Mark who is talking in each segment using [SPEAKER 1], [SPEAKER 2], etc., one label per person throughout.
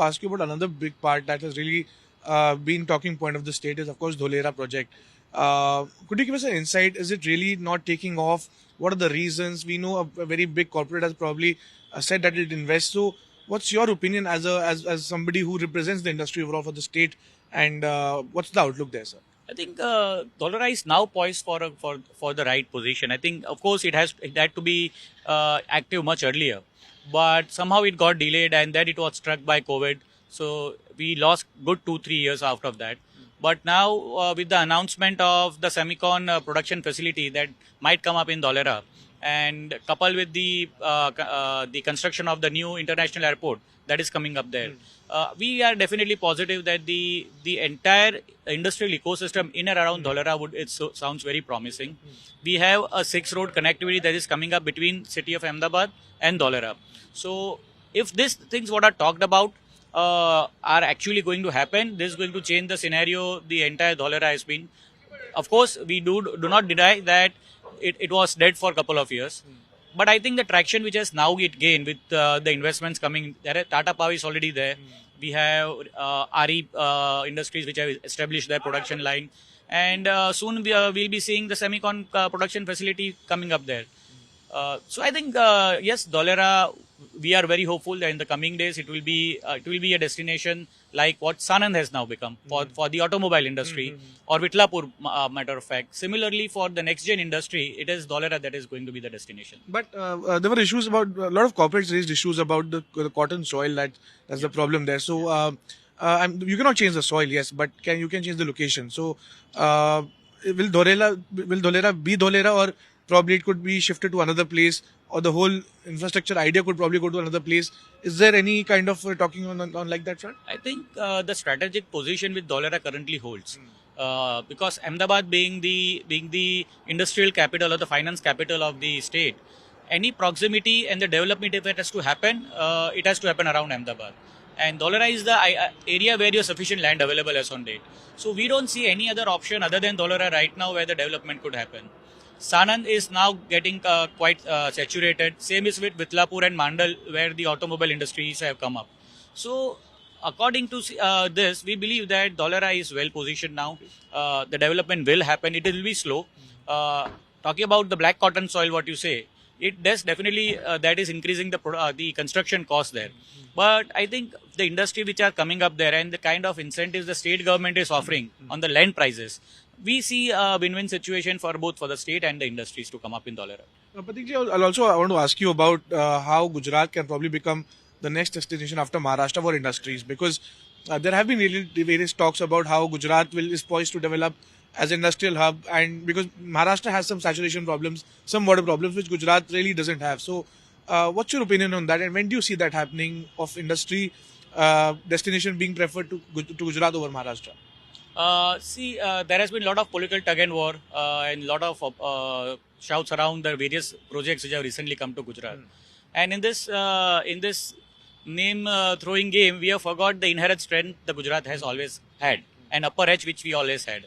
[SPEAKER 1] ask you about another big part that has really been talking point of the state is, of course, Dholera project. Could you give us an insight? Is it really not taking off? What are the reasons? We know a very big corporate has probably said that it invest. So, what's your opinion as somebody who represents the industry overall for the state, and what's the outlook there, sir?
[SPEAKER 2] I think Dollar is now poised for the right position. I think, of course, it had to be active much earlier, but somehow it got delayed, and then it was struck by COVID. So we lost good 2-3 years after that. But now with the announcement of the semicon production facility that might come up in Dholera, and coupled with the construction of the new international airport that is coming up there, we are definitely positive that the entire industrial ecosystem in and around Dholera sounds very promising. We have a 6-road connectivity that is coming up between city of Ahmedabad and Dholera. So if these things what are talked about are actually going to happen, this is going to change the scenario the entire Dholera has been. Of course, we do not deny that it was dead for a couple of years. But I think the traction which has now get gained with the investments coming, Tata Power is already there. We have RE Industries which have established their production line. And soon we'll be seeing the semicon production facility coming up there. So I think, yes, Dholera, we are very hopeful that in the coming days it will be a destination like what Sanand has now become for the automobile industry, or Vitlapur, matter of fact. Similarly, for the next gen industry, it is Dholera that is going to be the destination.
[SPEAKER 1] But there were issues about a lot of corporates raised issues about the cotton soil that's the problem there. So you cannot change the soil, yes, but you can change the location. So will Dholera be Dholera, or probably it could be shifted to another place, or the whole infrastructure idea could probably go to another place? Is there any kind of talking on like that front?
[SPEAKER 2] I think the strategic position with Dholera currently holds. Because Ahmedabad being the industrial capital or the finance capital of the state, any proximity and the development, if it has to happen, it has to happen around Ahmedabad. And Dholera is the area where you have sufficient land available as on date. So we don't see any other option other than Dholera right now where the development could happen. Sanand is now getting quite saturated. Same is with Vitlapur and Mandal, where the automobile industries have come up. So according to this, we believe that Dholera is well positioned now. The development will happen. It will be slow. Talking about the black cotton soil, what you say, it does definitely that is increasing the construction cost there. But I think the industry which are coming up there and the kind of incentives the state government is offering on the land prices, we see a win-win situation for both for the state and the industries to come up in Dholera.
[SPEAKER 1] Pratikji, I want to ask you about how Gujarat can probably become the next destination after Maharashtra for industries, because there have been really various talks about how Gujarat is poised to develop as an industrial hub, and because Maharashtra has some saturation problems, some water problems, which Gujarat really doesn't have. So, what's your opinion on that, and when do you see that happening of industry destination being preferred to Gujarat over Maharashtra?
[SPEAKER 2] There has been a lot of political tug and war and a lot of shouts around the various projects which have recently come to Gujarat. And in this name throwing game, we have forgot the inherent strength the Gujarat has always had, an upper edge which we always had.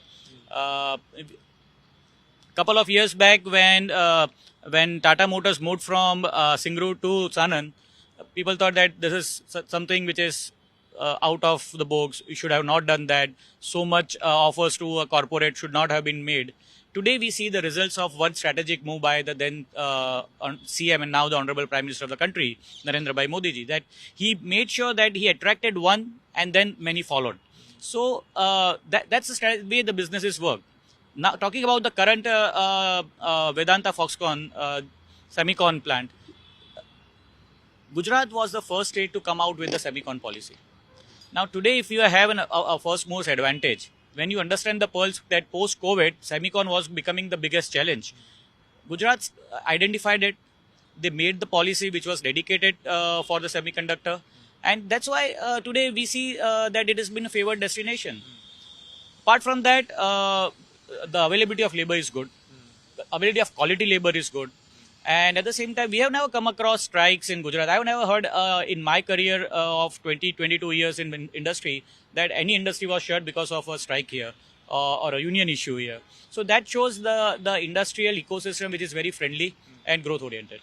[SPEAKER 2] Couple of years back, when Tata Motors moved from Singrauli to Sanand, people thought that this is something which is out of the box. You should have not done that. So much offers to a corporate should not have been made. Today we see the results of one strategic move by the then CM and now the Honorable Prime Minister of the country, Narendra Bhai Modi ji, that he made sure that he attracted one and then many followed. So that's the way the businesses work. Now talking about the current Vedanta Foxconn semicon plant, Gujarat was the first state to come out with the semicon policy. Now today, if you have a first mover's advantage, when you understand the pulse that post-COVID, semicon was becoming the biggest challenge, Gujarat identified it. They made the policy which was dedicated for the semiconductor. And that's why today we see that it has been a favored destination. Apart from that, the availability of labor is good. The availability of quality labor is good. And at the same time, we have never come across strikes in Gujarat. I have never heard in my career of 22 years in industry that any industry was shut because of a strike here or a union issue here. So that shows the industrial ecosystem which is very friendly and growth oriented.